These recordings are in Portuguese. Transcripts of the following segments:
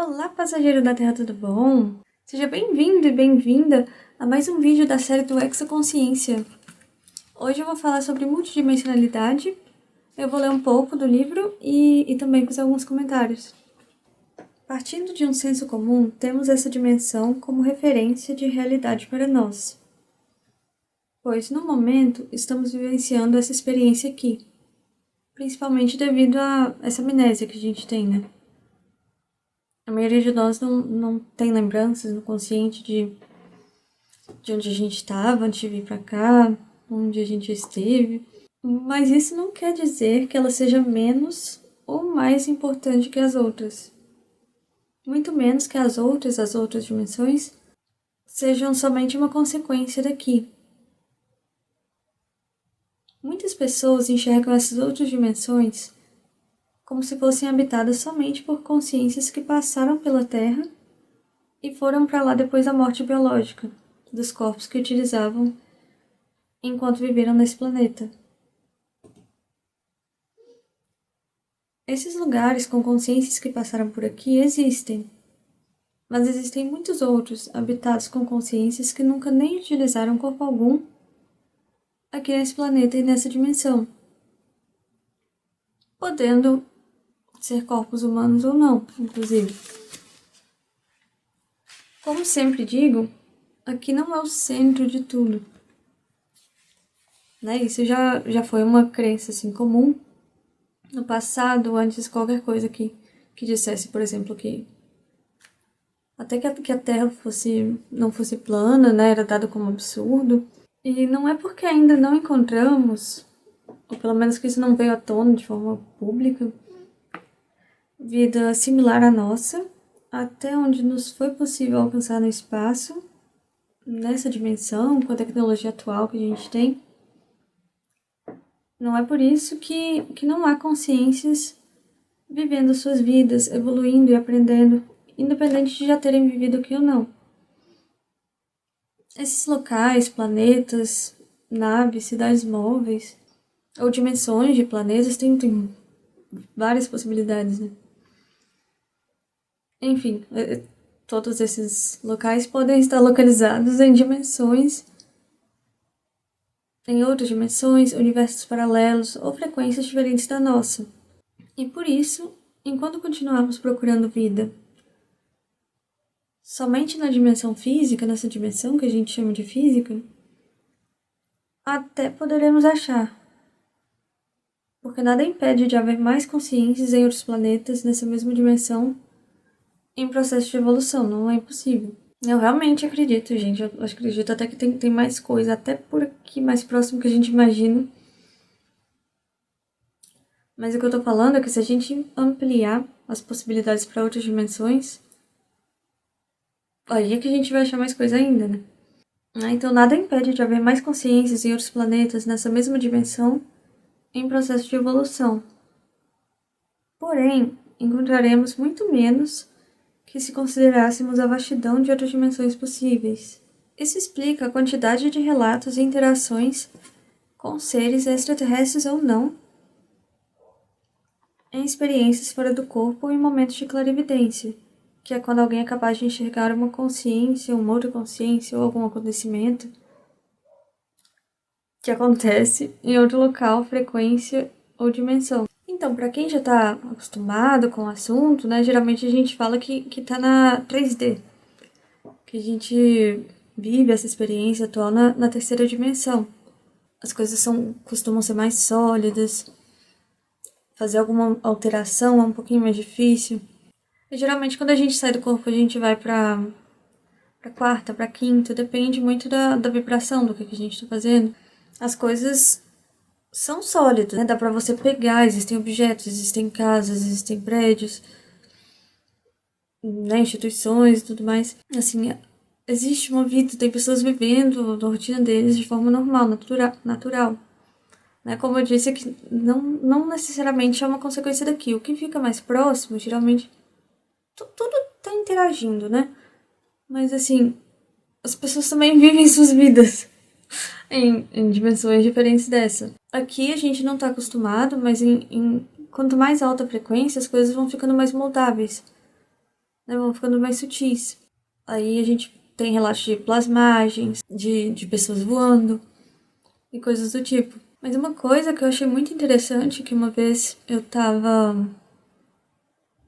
Olá, passageiro da Terra, tudo bom? Seja bem-vindo e bem-vinda a mais um vídeo da série do Exoconsciência. Hoje eu vou falar sobre multidimensionalidade, eu vou ler um pouco do livro e também fazer alguns comentários. Partindo de um senso comum, temos essa dimensão como referência de realidade para nós, pois no momento estamos vivenciando essa experiência aqui, principalmente devido a essa amnésia que a gente tem, né? A maioria de nós não tem lembranças no consciente de onde a gente estava antes de vir para cá, onde a gente esteve. Mas isso não quer dizer que ela seja menos ou mais importante que as outras. Muito menos que as outras dimensões, sejam somente uma consequência daqui. Muitas pessoas enxergam essas outras dimensões como se fossem habitadas somente por consciências que passaram pela Terra e foram para lá depois da morte biológica dos corpos que utilizavam enquanto viveram nesse planeta. Esses lugares com consciências que passaram por aqui existem, mas existem muitos outros habitados com consciências que nunca nem utilizaram corpo algum aqui nesse planeta e nessa dimensão, podendo ser corpos humanos ou não, inclusive. Como sempre digo, aqui não é o centro de tudo. Né? Isso já foi uma crença assim, comum no passado, antes de qualquer coisa que dissesse, por exemplo, que até que a Terra não fosse plana, né? Era dado como absurdo. E não é porque ainda não encontramos, ou pelo menos que isso não veio à tona de forma pública, vida similar à nossa, até onde nos foi possível alcançar no espaço, nessa dimensão, com a tecnologia atual que a gente tem. Não é por isso que não há consciências vivendo suas vidas, evoluindo e aprendendo, independente de já terem vivido aqui ou não. Esses locais, planetas, naves, cidades móveis, ou dimensões de planetas, tem várias possibilidades, né? Enfim, todos esses locais podem estar localizados em outras dimensões, universos paralelos ou frequências diferentes da nossa. E por isso, enquanto continuarmos procurando vida somente na dimensão física, nessa dimensão que a gente chama de física, até poderemos achar. Porque nada impede de haver mais consciências em outros planetas nessa mesma dimensão em processo de evolução, não é impossível. Eu realmente acredito, gente. Eu acredito até que tem mais coisa, até por aqui mais próximo que a gente imagina. Mas o que eu tô falando é que se a gente ampliar as possibilidades para outras dimensões, aí é que a gente vai achar mais coisa ainda, né? Então nada impede de haver mais consciências em outros planetas nessa mesma dimensão em processo de evolução. Porém, encontraremos muito menos que se considerássemos a vastidão de outras dimensões possíveis. Isso explica a quantidade de relatos e interações com seres extraterrestres ou não, em experiências fora do corpo ou em momentos de clarividência, que é quando alguém é capaz de enxergar uma consciência, uma outra consciência ou algum acontecimento que acontece em outro local, frequência ou dimensão. Então, para quem já está acostumado com o assunto, né, geralmente a gente fala que está na 3D, que a gente vive essa experiência atual na terceira dimensão. As coisas costumam ser mais sólidas, fazer alguma alteração é um pouquinho mais difícil. E geralmente quando a gente sai do corpo, a gente vai para quarta, para quinta, depende muito da vibração do que a gente está fazendo. As coisas são sólidas, né? Dá pra você pegar, existem objetos, existem casas, existem prédios, né? Instituições e tudo mais. Assim, existe uma vida, tem pessoas vivendo a rotina deles de forma normal, natural. Né? Como eu disse, que não necessariamente é uma consequência daqui. O que fica mais próximo, geralmente, tudo tá interagindo, né? Mas assim, as pessoas também vivem suas vidas em dimensões diferentes dessa. Aqui a gente não tá acostumado, mas quanto mais alta a frequência, as coisas vão ficando mais moldáveis. né, vão ficando mais sutis. Aí a gente tem relatos de plasmagens, de pessoas voando e coisas do tipo. Mas uma coisa que eu achei muito interessante, que uma vez eu tava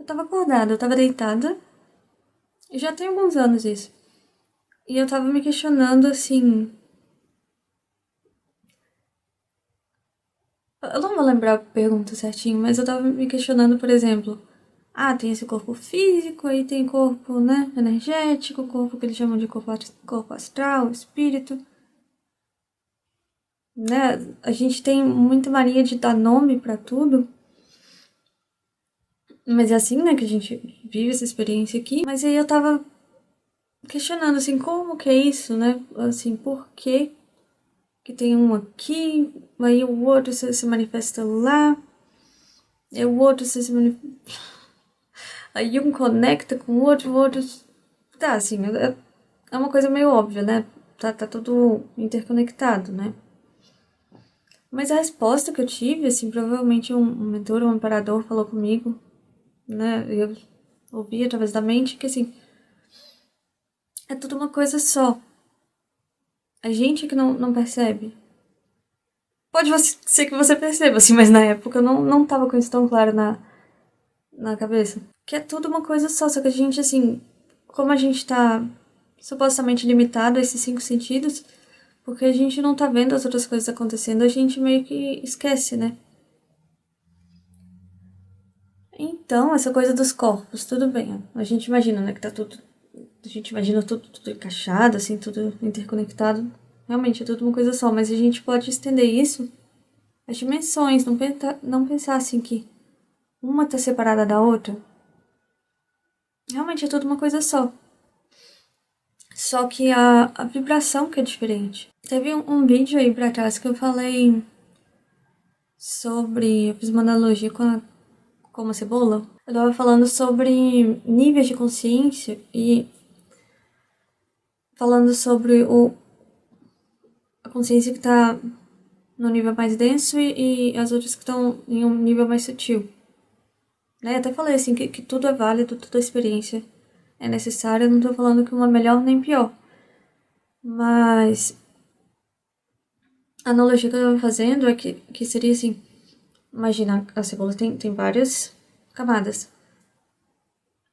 acordada, eu tava deitada, e já tem alguns anos isso. E eu tava me questionando, assim... Eu não vou lembrar a pergunta certinho, mas eu tava me questionando, por exemplo... Ah, tem esse corpo físico, aí tem corpo, né, energético, corpo que eles chamam de corpo astral, espírito... Né? A gente tem muita mania de dar nome pra tudo. Mas é assim, né, que a gente vive essa experiência aqui. Mas aí eu tava questionando, assim, como que é isso, né? Assim, por que que tem um aqui, aí o outro se manifesta lá, e o outro se manifesta... Aí um conecta com o outro... Tá, assim, é uma coisa meio óbvia, né? Tá tudo interconectado, né? Mas a resposta que eu tive, assim, provavelmente um mentor, um amparador falou comigo, né? Eu ouvi através da mente que, assim, é tudo uma coisa só. A gente que não percebe. Pode ser que você perceba, assim, mas na época eu não tava com isso tão claro na cabeça. Que é tudo uma coisa só que a gente, assim, como a gente tá supostamente limitado a esses 5 sentidos, porque a gente não tá vendo as outras coisas acontecendo, a gente meio que esquece, né? Então, essa coisa dos corpos, tudo bem. A gente imagina, né, que tá tudo... A gente imagina tudo encaixado, assim, tudo interconectado. Realmente, é tudo uma coisa só, mas a gente pode estender isso às dimensões, não pensar assim que uma tá separada da outra. Realmente é tudo uma coisa só. Só que a vibração que é diferente. Teve um vídeo aí pra trás que eu falei sobre... Eu fiz uma analogia com uma cebola. Eu tava falando sobre níveis de consciência e falando sobre a consciência que tá no nível mais denso e as outras que estão em um nível mais sutil. Né? Até falei assim que tudo é válido, toda experiência é necessária. Eu não tô falando que uma é melhor nem pior. Mas a analogia que eu tava fazendo é que seria assim... Imagina, a cebola tem várias camadas.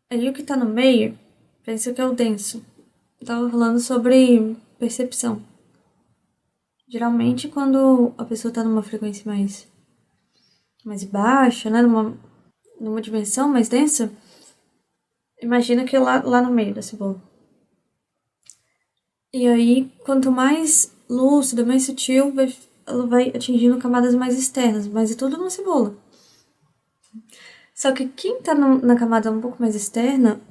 Aí o que tá no meio, pensa que é o denso. Eu tava falando sobre percepção. Geralmente quando a pessoa tá numa frequência mais baixa, né? Numa dimensão mais densa, imagina que é lá no meio da cebola. E aí, quanto mais lúcida, mais sutil, ela vai atingindo camadas mais externas, mas é tudo uma cebola. Só que quem tá na camada um pouco mais externa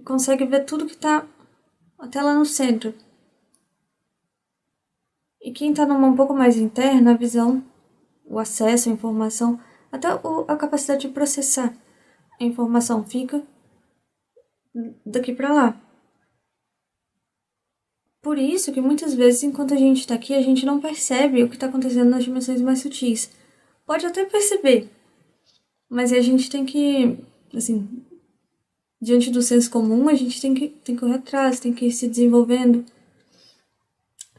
consegue ver tudo que tá até lá no centro. E quem tá numa um pouco mais interna, a visão, o acesso à informação, até a capacidade de processar a informação fica daqui pra lá. Por isso que muitas vezes, enquanto a gente tá aqui, a gente não percebe o que tá acontecendo nas dimensões mais sutis. Pode até perceber, mas a gente tem que, assim, diante do senso comum, a gente tem que correr atrás, tem que ir se desenvolvendo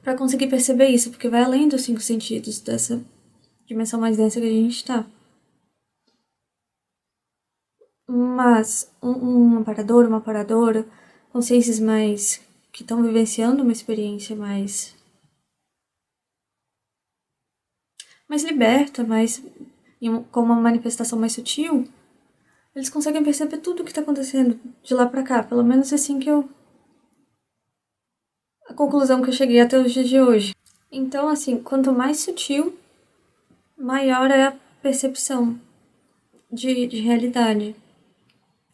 para conseguir perceber isso, porque vai além dos 5 sentidos dessa dimensão mais densa que a gente tá. Mas um amparador, uma aparadora, consciências mais que estão vivenciando uma experiência mais liberta, com uma manifestação mais sutil, eles conseguem perceber tudo o que está acontecendo de lá para cá. Pelo menos assim que a conclusão que eu cheguei até os dias de hoje. Então, assim, quanto mais sutil, maior é a percepção de realidade.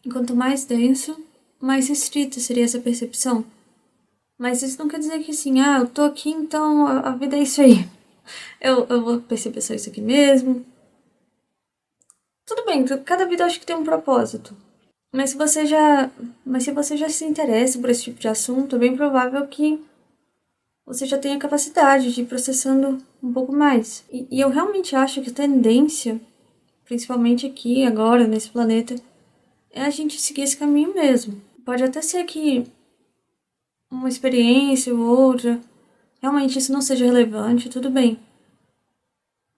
E quanto mais denso, mais restrita seria essa percepção. Mas isso não quer dizer que assim, eu tô aqui, então a vida é isso aí. Eu vou perceber só isso aqui mesmo. Tudo bem, cada vida eu acho que tem um propósito. Mas se você já se interessa por esse tipo de assunto, é bem provável que você já tenha capacidade de ir processando um pouco mais. E eu realmente acho que a tendência, principalmente aqui, agora, nesse planeta, é a gente seguir esse caminho mesmo. Pode até ser que uma experiência ou outra, realmente isso não seja relevante, tudo bem.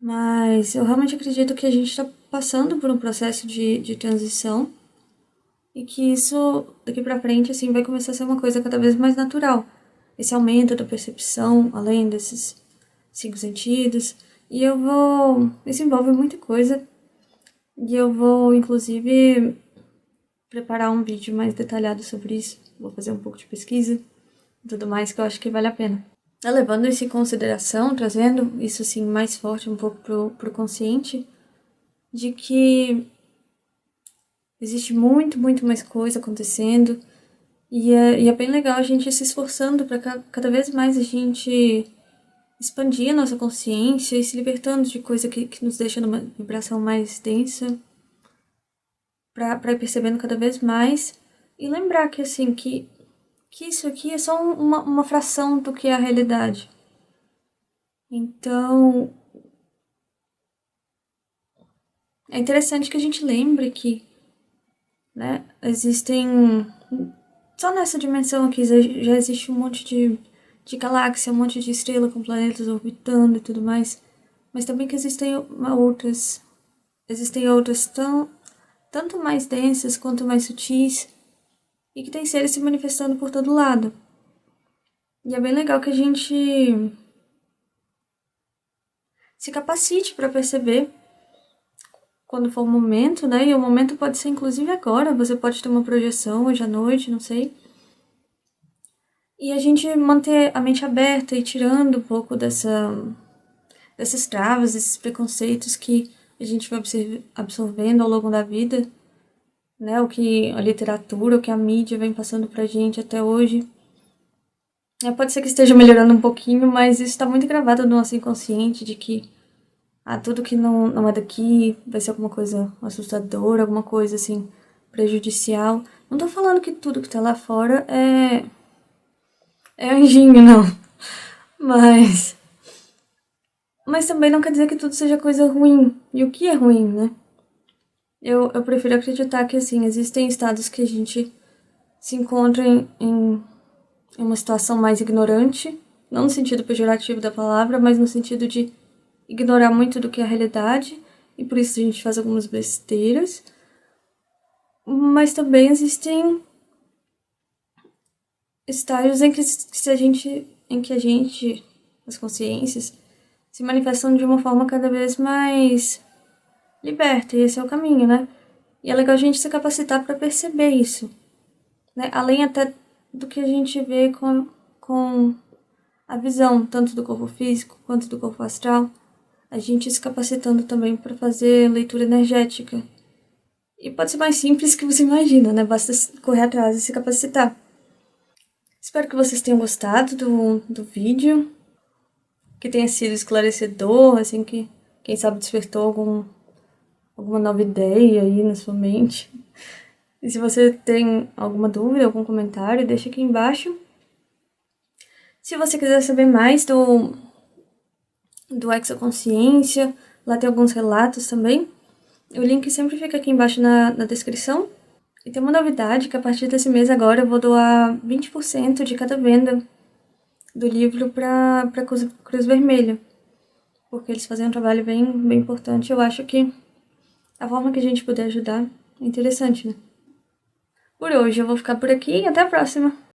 Mas eu realmente acredito que a gente está passando por um processo de transição e que isso, daqui pra frente, assim, vai começar a ser uma coisa cada vez mais natural. Esse aumento da percepção, além desses 5 sentidos. E isso envolve muita coisa. E eu vou, inclusive, preparar um vídeo mais detalhado sobre isso. Vou fazer um pouco de pesquisa e tudo mais, que eu acho que vale a pena. Levando isso em consideração, trazendo isso assim mais forte um pouco pro consciente, de que existe muito, muito mais coisa acontecendo e é bem legal a gente se esforçando para cada vez mais a gente expandir a nossa consciência e se libertando de coisa que nos deixa numa vibração mais densa, para ir percebendo cada vez mais e lembrar que assim, que isso aqui é só uma fração do que é a realidade. Então, é interessante que a gente lembre que, né, existem... Só nessa dimensão aqui já existe um monte de galáxia, um monte de estrela com planetas orbitando e tudo mais. Mas também que existem outras tanto mais densas quanto mais sutis e que tem seres se manifestando por todo lado. E é bem legal que a gente se capacite para perceber quando for o momento, né? E o momento pode ser inclusive agora, você pode ter uma projeção hoje à noite, não sei. E a gente manter a mente aberta e tirando um pouco dessas travas, desses preconceitos que a gente vai absorvendo ao longo da vida, né? O que a literatura, o que a mídia vem passando pra gente até hoje. Pode ser que esteja melhorando um pouquinho, mas isso está muito gravado no nosso inconsciente de que tudo que não é daqui vai ser alguma coisa assustadora, alguma coisa assim prejudicial. Não tô falando que tudo que tá lá fora é anjinho, não. Mas também não quer dizer que tudo seja coisa ruim. E o que é ruim, né? Eu prefiro acreditar que, assim, existem estados que a gente se encontra em uma situação mais ignorante, não no sentido pejorativo da palavra, mas no sentido de ignorar muito do que é a realidade, e por isso a gente faz algumas besteiras. Mas também existem estágios em que a gente, as consciências, se manifestam de uma forma cada vez mais liberta, e esse é o caminho, né? E é legal a gente se capacitar para perceber isso, né? Além até do que a gente vê com a visão, tanto do corpo físico quanto do corpo astral, a gente se capacitando também para fazer leitura energética. E pode ser mais simples que você imagina, né? Basta correr atrás e se capacitar. Espero que vocês tenham gostado do vídeo, que tenha sido esclarecedor, assim, que quem sabe despertou alguma nova ideia aí na sua mente. E se você tem alguma dúvida, algum comentário, deixa aqui embaixo. Se você quiser saber mais do Exoconsciência, lá tem alguns relatos também. O link sempre fica aqui embaixo na descrição. E tem uma novidade que a partir desse mês agora eu vou doar 20% de cada venda do livro para Cruz Vermelha. Porque eles fazem um trabalho bem, bem importante. Eu acho que a forma que a gente puder ajudar é interessante, né? Por hoje eu vou ficar por aqui e até a próxima!